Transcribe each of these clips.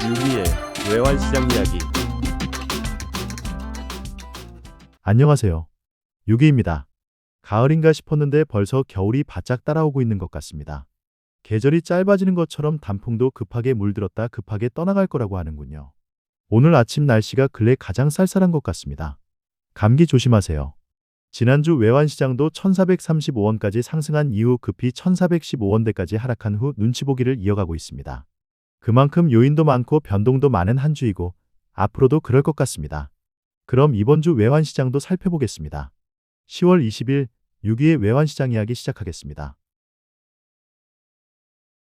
유기의 외환시장 이야기. 안녕하세요. 유기입니다. 가을인가 싶었는데 벌써 겨울이 바짝 따라오고 있는 것 같습니다. 계절이 짧아지는 것처럼 단풍도 급하게 물들었다 급하게 떠나갈 거라고 하는군요. 오늘 아침 날씨가 근래 가장 쌀쌀한 것 같습니다. 감기 조심하세요. 지난주 외환시장도 1435원까지 상승한 이후 급히 1415원대까지 하락한 후 눈치 보기를 이어가고 있습니다. 그만큼 요인도 많고 변동도 많은 한 주이고 앞으로도 그럴 것 같습니다. 그럼 이번 주 외환시장도 살펴보겠습니다. 10월 20일 6위의 외환시장 이야기 시작하겠습니다.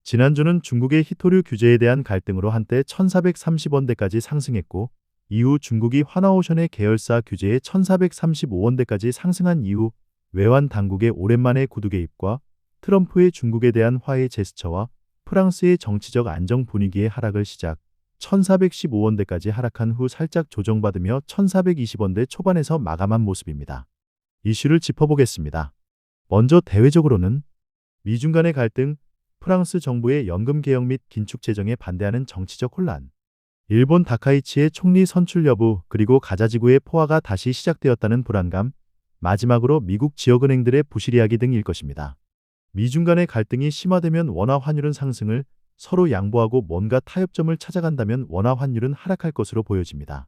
지난주는 중국의 희토류 규제에 대한 갈등으로 한때 1430원대까지 상승했고 이후 중국이 환화오션의 계열사 규제에 1435원대까지 상승한 이후 외환 당국의 오랜만의 구두 개입과 트럼프의 중국에 대한 화해 제스처와 프랑스의 정치적 안정 분위기의 하락을 시작 1415원대까지 하락한 후 살짝 조정받으며 1420원대 초반에서 마감한 모습입니다. 이슈를 짚어보겠습니다. 먼저 대외적으로는 미중 간의 갈등, 프랑스 정부의 연금 개혁 및 긴축 재정에 반대하는 정치적 혼란, 일본 다카이치의 총리 선출 여부, 그리고 가자지구의 포화가 다시 시작되었다는 불안감, 마지막으로 미국 지역은행들의 부실 이야기 등일 것입니다. 미중 간의 갈등이 심화되면 원화 환율은 상승을, 서로 양보하고 뭔가 타협점을 찾아간다면 원화 환율은 하락할 것으로 보여집니다.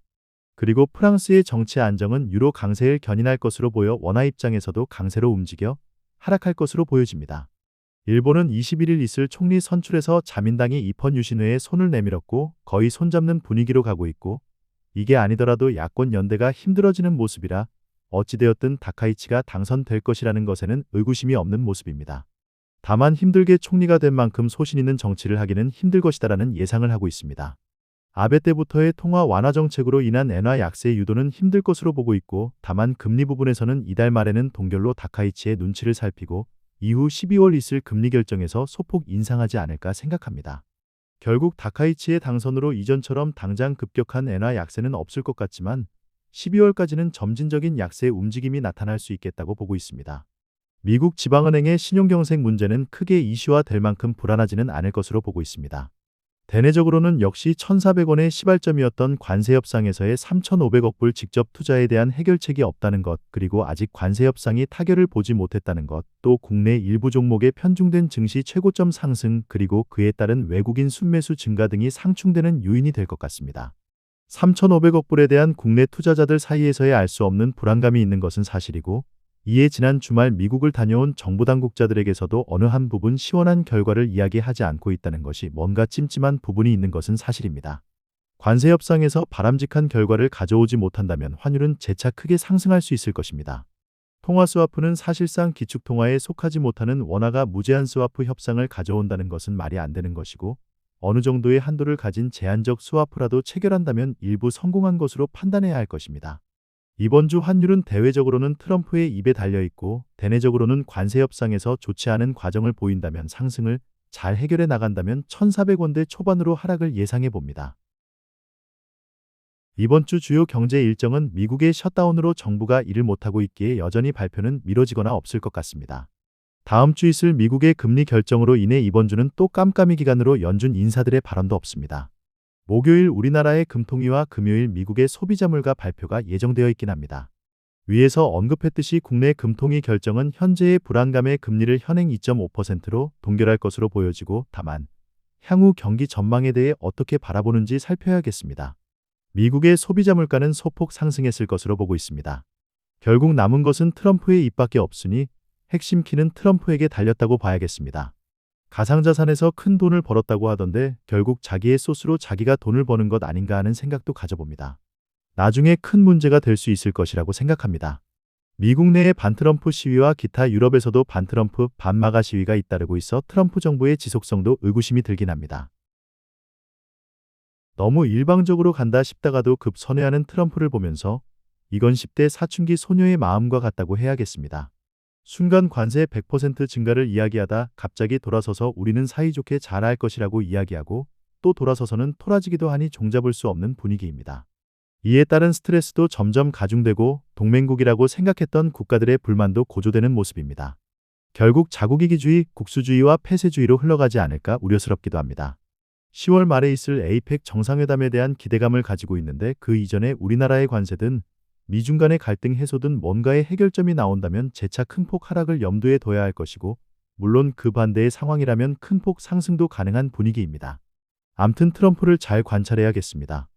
그리고 프랑스의 정치 안정은 유로 강세를 견인할 것으로 보여 원화 입장에서도 강세로 움직여 하락할 것으로 보여집니다. 일본은 21일 있을 총리 선출에서 자민당이 입헌 유신회에 손을 내밀었고 거의 손잡는 분위기로 가고 있고 이게 아니더라도 야권 연대가 힘들어지는 모습이라 어찌되었든 다카이치가 당선될 것이라는 것에는 의구심이 없는 모습입니다. 다만 힘들게 총리가 된 만큼 소신 있는 정치를 하기는 힘들 것이다라는 예상을 하고 있습니다. 아베 때부터의 통화 완화 정책으로 인한 엔화 약세 유도는 힘들 것으로 보고 있고 다만 금리 부분에서는 이달 말에는 동결로 다카이치의 눈치를 살피고 이후 12월 있을 금리 결정에서 소폭 인상하지 않을까 생각합니다. 결국 다카이치의 당선으로 이전처럼 당장 급격한 엔화 약세는 없을 것 같지만 12월까지는 점진적인 약세 움직임이 나타날 수 있겠다고 보고 있습니다. 미국 지방은행의 신용경색 문제는 크게 이슈화될 만큼 불안하지는 않을 것으로 보고 있습니다. 대내적으로는 역시 1,400원의 시발점이었던 관세 협상에서의 3,500억 불 직접 투자에 대한 해결책이 없다는 것, 그리고 아직 관세 협상이 타결을 보지 못했다는 것, 또 국내 일부 종목의 편중된 증시 최고점 상승, 그리고 그에 따른 외국인 순매수 증가 등이 상충되는 요인이 될 것 같습니다. 3,500억 불에 대한 국내 투자자들 사이에서의 알 수 없는 불안감이 있는 것은 사실이고 이에 지난 주말 미국을 다녀온 정부 당국자들에게서도 어느 한 부분 시원한 결과를 이야기하지 않고 있다는 것이 뭔가 찜찜한 부분이 있는 것은 사실입니다. 관세 협상에서 바람직한 결과를 가져오지 못한다면 환율은 재차 크게 상승할 수 있을 것입니다. 통화 스와프는 사실상 기축통화에 속하지 못하는 원화가 무제한 스와프 협상을 가져온다는 것은 말이 안 되는 것이고 어느 정도의 한도를 가진 제한적 스와프라도 체결한다면 일부 성공한 것으로 판단해야 할 것입니다. 이번 주 환율은 대외적으로는 트럼프의 입에 달려있고 대내적으로는 관세 협상에서 좋지 않은 과정을 보인다면 상승을 잘 해결해 나간다면 1,400원대 초반으로 하락을 예상해 봅니다. 이번 주 주요 경제 일정은 미국의 셧다운으로 정부가 일을 못하고 있기에 여전히 발표는 미뤄지거나 없을 것 같습니다. 다음 주 있을 미국의 금리 결정으로 인해 이번 주는 또 깜깜이 기간으로 연준 인사들의 발언도 없습니다. 목요일 우리나라의 금통위와 금요일 미국의 소비자 물가 발표가 예정되어 있긴 합니다. 위에서 언급했듯이 국내 금통위 결정은 현재의 불안감의 금리를 현행 2.5%로 동결할 것으로 보여지고 다만 향후 경기 전망에 대해 어떻게 바라보는지 살펴야겠습니다. 미국의 소비자 물가는 소폭 상승했을 것으로 보고 있습니다. 결국 남은 것은 트럼프의 입밖에 없으니 핵심 키는 트럼프에게 달렸다고 봐야겠습니다. 가상자산에서 큰 돈을 벌었다고 하던데 결국 자기의 소스로 자기가 돈을 버는 것 아닌가 하는 생각도 가져봅니다. 나중에 큰 문제가 될 수 있을 것이라고 생각합니다. 미국 내의 반트럼프 시위와 기타 유럽에서도 반트럼프, 반마가 시위가 잇따르고 있어 트럼프 정부의 지속성도 의구심이 들긴 합니다. 너무 일방적으로 간다 싶다가도 급 선회하는 트럼프를 보면서 이건 10대 사춘기 소녀의 마음과 같다고 해야겠습니다. 순간 관세 100% 증가를 이야기하다 갑자기 돌아서서 우리는 사이좋게 잘할 것이라고 이야기하고 또 돌아서서는 토라지기도 하니 종잡을 수 없는 분위기입니다. 이에 따른 스트레스도 점점 가중되고 동맹국이라고 생각했던 국가들의 불만도 고조되는 모습입니다. 결국 자국이기주의, 국수주의와 폐쇄주의로 흘러가지 않을까 우려스럽기도 합니다. 10월 말에 있을 에이펙 정상회담에 대한 기대감을 가지고 있는데 그 이전에 우리나라의 관세든 미중 간의 갈등 해소든 뭔가의 해결점이 나온다면 재차 큰 폭 하락을 염두에 둬야 할 것이고 물론 그 반대의 상황이라면 큰 폭 상승도 가능한 분위기입니다. 암튼 트럼프를 잘 관찰해야겠습니다.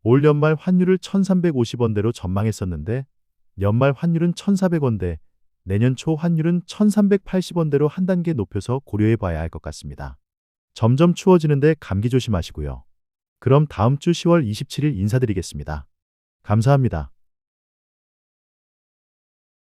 올 연말 환율을 1350원대로 전망했었는데 연말 환율은 1400원대, 내년 초 환율은 1380원대로 한 단계 높여서 고려해 봐야 할 것 같습니다. 점점 추워지는데 감기 조심하시고요. 그럼 다음 주 10월 27일 인사드리겠습니다. 감사합니다.